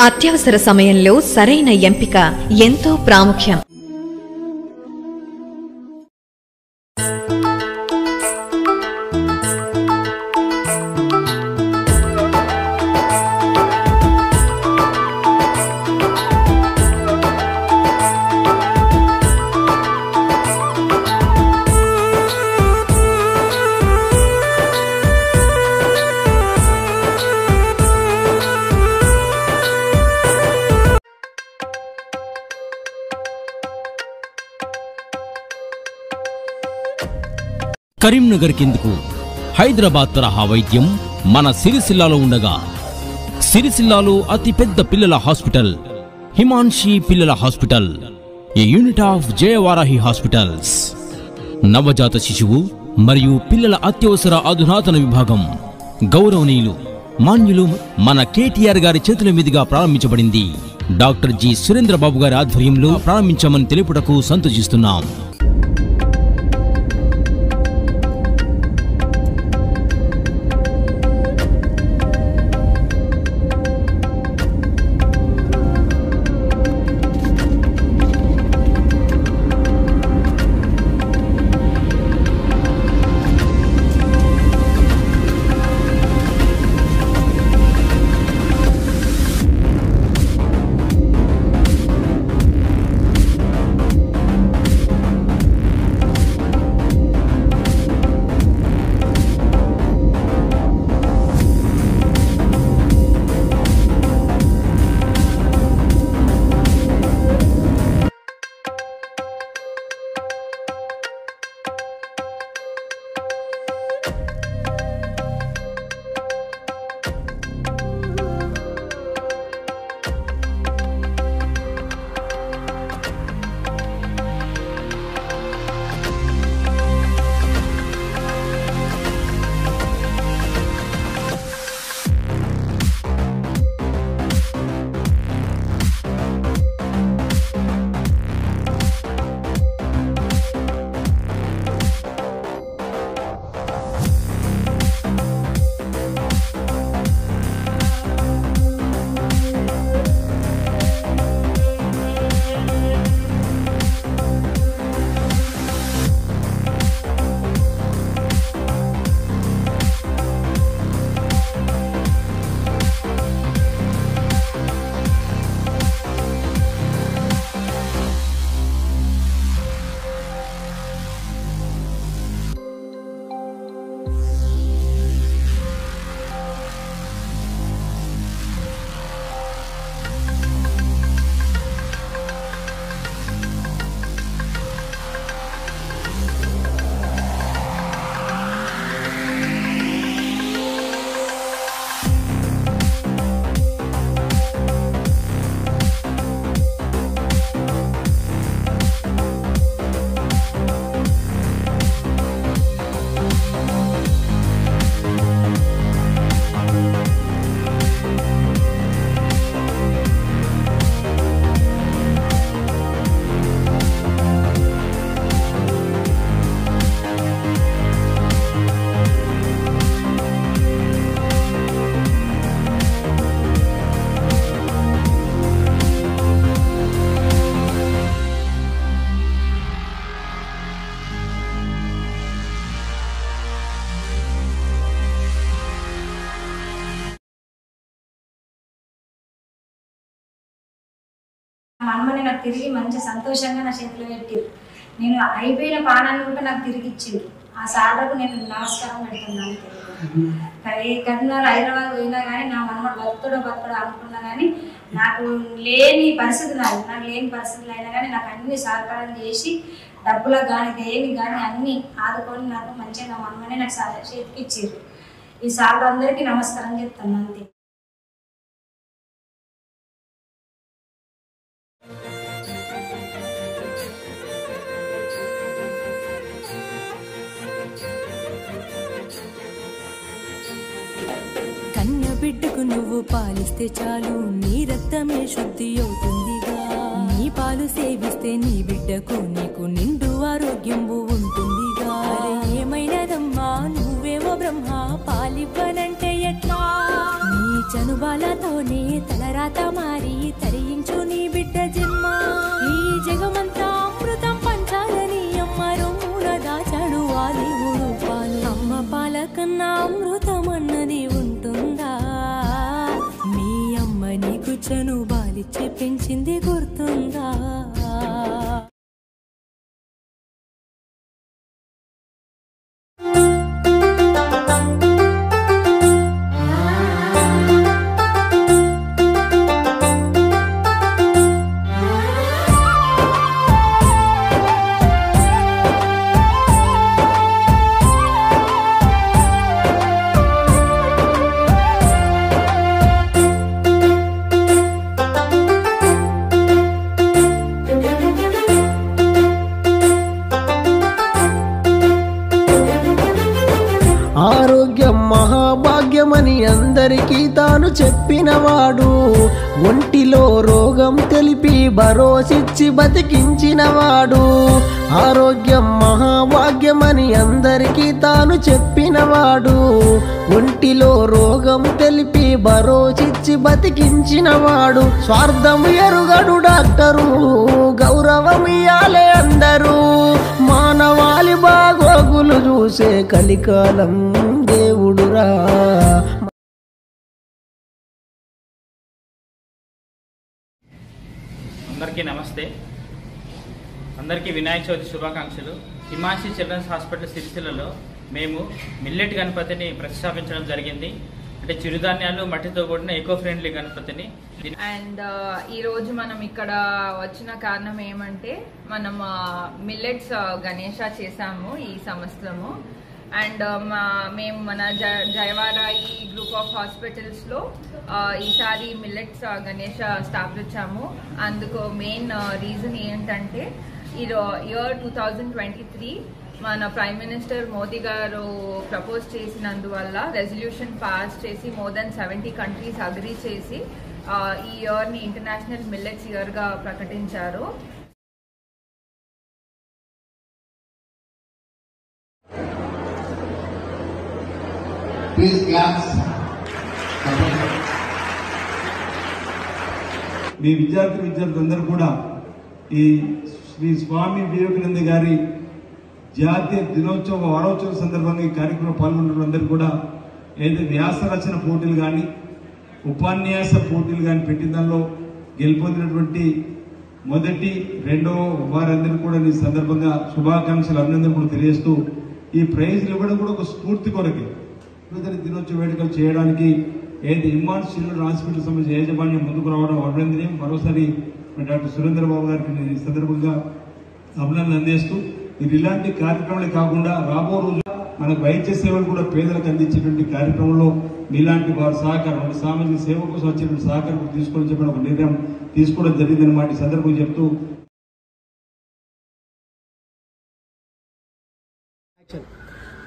అత్యవసర సమయంలో సరైన ఎంపిక ఎంతో ప్రాముఖ్యం. కరీంనగర్ కిందకు హైదరాబాద్ తరహా వైద్యం మన సిరిసిల్లాలో ఉండగా, సిరిసిల్లాలో అతిపెద్ద పిల్లల హాస్పిటల్ హిమాన్షి పిల్లల hospital, a unit of Jayavarahi hospitals. నవజాత శిశువు మరియు పిల్లల అత్యవసర అధునాతన విభాగం గౌరవనీయులు మాన్యులు మన కేటీఆర్ గారి చేతుల మీదుగా ప్రారంభించబడింది. డాక్టర్ జి సురేంద్రబాబు గారి ఆధ్వర్యంలో ప్రారంభించామని తెలుపుటకు సంతోషిస్తున్నాం. మా అమ్మని నాకు తిరిగి మంచి సంతోషంగా నా చేతిలో పెట్టిరు. నేను అయిపోయిన పానాన్ని కూడా నాకు తిరిగి ఇచ్చిండ్రు. ఆ సార్లకు నేను నమస్కారం పెడుతున్నాను. కరీంనగర్ హైదరాబాద్ పోయినా కానీ నా మనమడు బతుకుడో అనుకున్నా కానీ నాకు లేని పరిస్థితులు అయినా కానీ నాకు అన్ని సహకారం చేసి డబ్బులకు కానీ దేనికి కానీ అన్ని ఆదుకొని నాకు మంచిగా నా మనమనే నాకు చేతికి ఇచ్చారు. ఈ సార్లు అందరికీ నమస్కారం చెప్తాను అంతే. కన్న బిడ్డకు నువ్వు పాలిస్తే చాలు నీ రక్తమే శుద్ధి అవుతుందిగా. నీ పాలు సేవిస్తే నీ బిడ్డకు నీకు నిండు ఆరోగ్యం ఉంటుందిగా. ఏమైనదమ్మా నువ్వేమో బ్రహ్మ పాలివ్వనంటే ఎట్లా? నీ చనుబాలతోనే తలరాత మారి తరించు నీ బిడ్డ జన్మ. ఈ జగమంతా అమృతం పంచాలని అమ్మ రొమ్మున దాచాడు ఆ దేవుడు పాలు. అమ్మ పాల కన్నా అమృతం అన్నది ఉంటుందా? మీ అమ్మ నీకు చనుబాలిచ్చి పెంచింది గుర్తుందా? ఆరోగ్యం మహాభాగ్యమని అందరికీ తాను చెప్పినవాడు, ఒంటిలో రోగం తెలిపి భరోసిచ్చి బతికించినవాడు. ఆరోగ్యం మహాభాగ్యమని అందరికీ తాను చెప్పినవాడు, ఒంటిలో రోగం తెలిపి భరోసిచ్చి బతికించినవాడు. స్వార్థం ఎరుగడు డాక్టరు, గౌరవం ఇయ్యాలే అందరూ. మానవాళి బాగోగులు చూసే కలికాలం దేవుడురా. అందరికీ నమస్తే. అందరికీ వినాయక చవితి శుభాకాంక్షలు. హిమాన్షి చిల్డ్రన్స్ హాస్పిటల్ సిరిసిల్లలో మేము మిల్లెట్ గణపతిని ప్రతిష్టాపించడం జరిగింది. అంటే చిరుధాన్యాలు మట్టితో కూడిన ఎకో ఫ్రెండ్లీ గణపతిని. అండ్ ఈరోజు మనం ఇక్కడ వచ్చిన కారణం ఏమంటే మనం మిల్లెట్స్ గణేష చేసాము ఈ సంవత్సరము. అండ్ మేము మన జయవాడ ఈ గ్రూప్ ఆఫ్ హాస్పిటల్స్లో ఈసారి మిల్లెట్స్ గణేష స్థాపించాము. అందుకు మెయిన్ రీజన్ ఏంటంటే ఇయర్ 2023 మన ప్రైమ్ మినిస్టర్ మోదీ గారు ప్రపోజ్ చేసినందువల్ల రెజల్యూషన్ పాస్ చేసి మోర్ దెన్ 70 కంట్రీస్ అగ్రీ చేసి ఈ ఇయర్ని ఇంటర్నేషనల్ మిల్లెట్స్ ఇయర్గా ప్రకటించారు. మీ విద్యార్థులందరూ కూడా ఈ శ్రీ స్వామి వివేకానంద గారి జాతీయ దినోత్సవ వారోత్సవం సందర్భంగా ఈ కార్యక్రమంలో పాల్గొన్న అందరూ కూడా ఏదైతే వ్యాస రచన పోటీలు కానీ ఉపన్యాస పోటీలు కానీ పెట్టిన దానిలో గెలుపొందినటువంటి మొదటి రెండవ వారందరూ కూడా ఈ సందర్భంగా శుభాకాంక్షలు అభినందనలు కూడా తెలియజేస్తూ ఈ ప్రైజ్లు ఇవ్వడం కూడా ఒక స్ఫూర్తి కొరకే దినోత్సవ వేడుకలు చేయడానికి ఏదైతే హిమాన్స్ చిల్డ్రన్ హాస్పిటల్ సంబంధించిన యాజమాన్యం ముందుకు రావడం అభినందనీయం. మరోసారి డాక్టర్ సురేంద్ర బాబు గారికి ఈ సందర్భంగా అభినందనలు అందిస్తూ ఇది ఇలాంటి కార్యక్రమాలే కాకుండా రాబో రోజు మనకు వైద్య సేవలు కూడా పేదలకు అందించేటువంటి కార్యక్రమంలో మీలాంటి వారి సహకారం అంటే సామాజిక సేవ కోసం వచ్చేటువంటి సహకారం తీసుకొని చెప్పిన ఒక నిర్ణయం తీసుకోవడం జరిగిందన్నమాట ఈ సందర్భంగా చెప్తూ.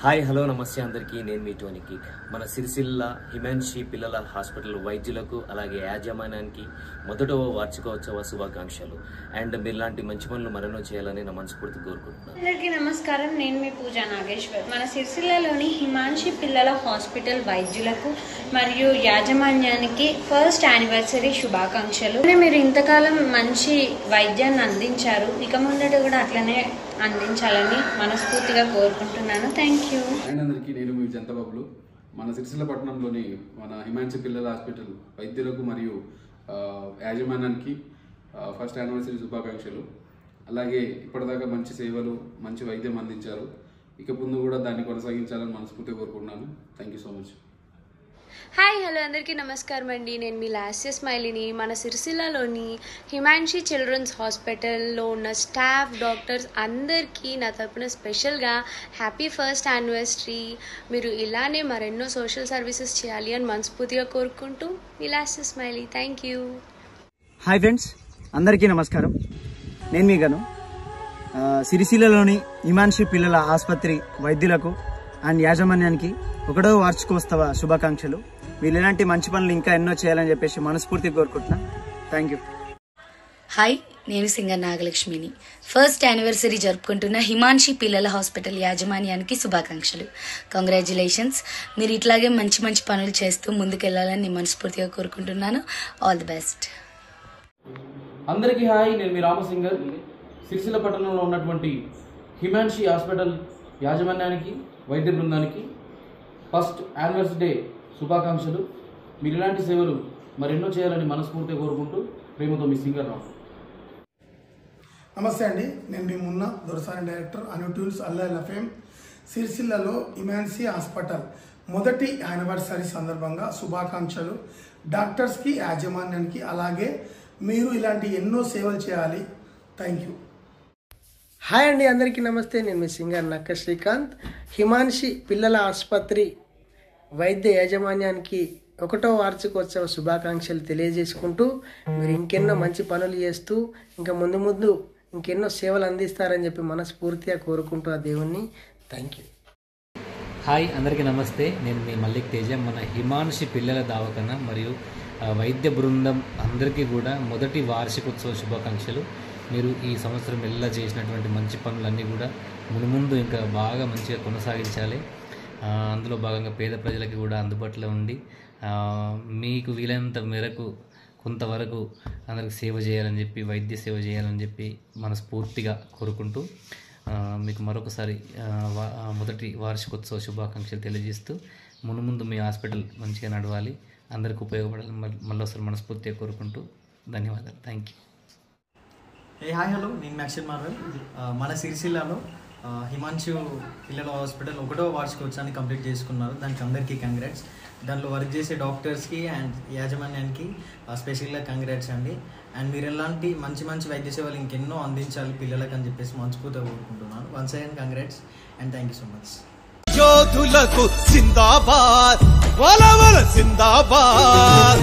హాయ్ హలో నమస్తే అందరికీ, నేను మీ టోనీ కిక్. మన సిరిసిల్ల హిమాన్షి పిల్లల హాస్పిటల్ వైద్యులకు అలాగే యాజమాన్యానికి మొదటవ వార్షికోత్సవ శుభాకాంక్షలు. అండ్ మీలాంటి మంచి పనులు మరెన్నో చేయాలని నా మనస్ఫూర్తి కోరుకుంటున్నాను. అందరికీ నమస్కారం, నేను మీ పూజా నాగేశ్వర్. మన సిరిసిల్లలోని హిమాన్షి పిల్లల హాస్పిటల్ వైద్యులకు మరియు యాజమాన్యానికి ఫస్ట్ యానివర్సరీ శుభాకాంక్షలు. మీరు ఇంతకాలం మంచి వైద్యాన్ని అందించారు, ఇక ముందట కూడా అట్లనే అందించాలని మనస్ఫూర్తిగా కోరుకుంటున్నాను. Thank you. అందరికీ నేను మీ జంతబాబులు. మన సిరిసిల్ల పట్టణంలోని మన హిమాన్షి పిల్లల హాస్పిటల్ వైద్యులకు మరియు యాజమాన్యానికి ఫస్ట్ యానివర్సరీ శుభాకాంక్షలు. అలాగే ఇప్పటిదాకా మంచి సేవలు మంచి వైద్యం అందించారు, ఇక ముందు కూడా దాన్ని కొనసాగించాలని మనస్ఫూర్తిగా కోరుకుంటున్నాను. Thank you so much. Hi hello అందరికీ నమస్కారం అండి, నేను మీ లాస్య స్మైలీని. మన సిరిసిల్లలోని హిమాన్షి చిల్డ్రన్స్ హాస్పిటల్లో ఉన్న స్టాఫ్ డాక్టర్స్ అందరికీ నా తరపున స్పెషల్గా హ్యాపీ ఫస్ట్ యానివర్సరీ. మీరు ఇలానే మరెన్నో సోషల్ సర్వీసెస్ చేయాలి అని మనస్ఫూర్తిగా కోరుకుంటూ మీ Lasya smiley. Thank you. Hi friends, అందరికీ నమస్కారం. నేను మీ గను. సిరిసిల్లలోని హిమాన్షి పిల్లల ఆసుపత్రి వైద్యులకు అండ్ యాజమాన్యానికి 1వ వార్షికోత్సవ శుభాకాంక్షలు. వీళ్ళు ఇలాంటి మంచి పనులు ఇంకా ఎన్నో చేయాలని చెప్పేసి మనస్ఫూర్తిగా కోరుకుంటున్నా. Thank you. హాయ్, నేను సింగర్ నాగలక్ష్మిని. ఫస్ట్ యానివర్సరీ జరుపుకుంటున్న హిమాన్షి పిల్లల హాస్పిటల్ యాజమాన్యానికి శుభాకాంక్షలు. కంగ్రాచ్యులేషన్స్. మీరు ఇట్లాగే మంచి మంచి పనులు చేస్తూ ముందుకెళ్లాలని మనస్ఫూర్తిగా కోరుకుంటున్నాను. All the best. అందరికీ హాయ్, నేను మీ రామసింగర్. సిరిసిల్ల పట్టణంలో ఉన్నటువంటి హిమాన్షి హాస్పిటల్ యాజమాన్యానికి, వైద్య బృందానికి ఫస్ట్ యానివర్సరీ డే శుభాకాంక్షలు. మీరు ఇలాంటి సేవలు మరెన్నో చేయాలని మనస్ఫూర్తిగా కోరుకుంటూ ప్రేమతో మీ సింగర్ రాము. నమస్తే అండి, నేను మీ మున్నా దొరసాని డైరెక్టర్ అన్యూట్యూన్స్ అల్లా లఫేమ్. సిరిసిల్లలో ఇమాన్సీ హాస్పిటల్ మొదటి యానివర్సరీ సందర్భంగా శుభాకాంక్షలు. డాక్టర్స్కి, యాజమాన్యానికి, అలాగే మీరు ఇలాంటి ఎన్నో సేవలు చేయాలి. Thank you. హాయ్ అండి, అందరికీ నమస్తే. నేను మీ సింగర్ నక్క శ్రీకాంత్. హిమాన్షి పిల్లల ఆసుపత్రి వైద్య యాజమాన్యానికి 1వ వార్షికోత్సవ శుభాకాంక్షలు తెలియజేసుకుంటూ మీరు ఇంకెన్నో మంచి పనులు చేస్తూ ఇంకా ముందు ముందు ఇంకెన్నో సేవలు అందిస్తారని చెప్పి మనస్ఫూర్తిగా కోరుకుంటూ ఆ దేవుణ్ణి. Thank you. హాయ్, అందరికీ నమస్తే. నేను మీ మల్లిక్ తేజ. మన హిమాన్షి పిల్లల దవాఖాన మరియు వైద్య బృందం అందరికీ కూడా మొదటి వార్షికోత్సవ శుభాకాంక్షలు. మీరు ఈ సంవత్సరం ఎలా చేసినటువంటి మంచి పనులన్నీ కూడా మునుముందు ఇంకా బాగా మంచిగా కొనసాగించాలి. అందులో భాగంగా పేద ప్రజలకి కూడా అందుబాటులో ఉండి మీకు వీలైనంత మేరకు కొంతవరకు అందరికి సేవ చేయాలని చెప్పి, వైద్య సేవ చేయాలని చెప్పి మనస్ఫూర్తిగా కోరుకుంటూ మీకు మరొకసారి మొదటి వార్షికోత్సవ శుభాకాంక్షలు తెలియజేస్తూ మునుముందు మీ హాస్పిటల్ మంచిగా నడవాలి, అందరికి ఉపయోగపడాలని మళ్ళీసారి మనస్ఫూర్తిగా కోరుకుంటూ ధన్యవాదాలు. Thank you. హాయ్, హలో, నేను మ్యాక్సిల్ మార్వెల్. మన సిరిసిల్లాలో హిమాన్షి పిల్లల హాస్పిటల్ 1వ వార్షికోత్సవాన్ని కంప్లీట్ చేసుకున్నారు. దానికి అందరికీ కంగ్రాట్స్. దాంట్లో వర్క్ చేసే డాక్టర్స్కి అండ్ యాజమాన్యానికి స్పెషల్గా కంగ్రాట్స్ అండి. అండ్ మీరు ఎలాంటి మంచి మంచి వైద్య సేవలు ఇంకెన్నో అందించాలి పిల్లలకు అని చెప్పేసి మనస్ఫూర్తిగా కోరుకుంటున్నాను. Once again congrats and thank you so much. యోధులకు జిందాబాద్, వలవల జిందాబాద్.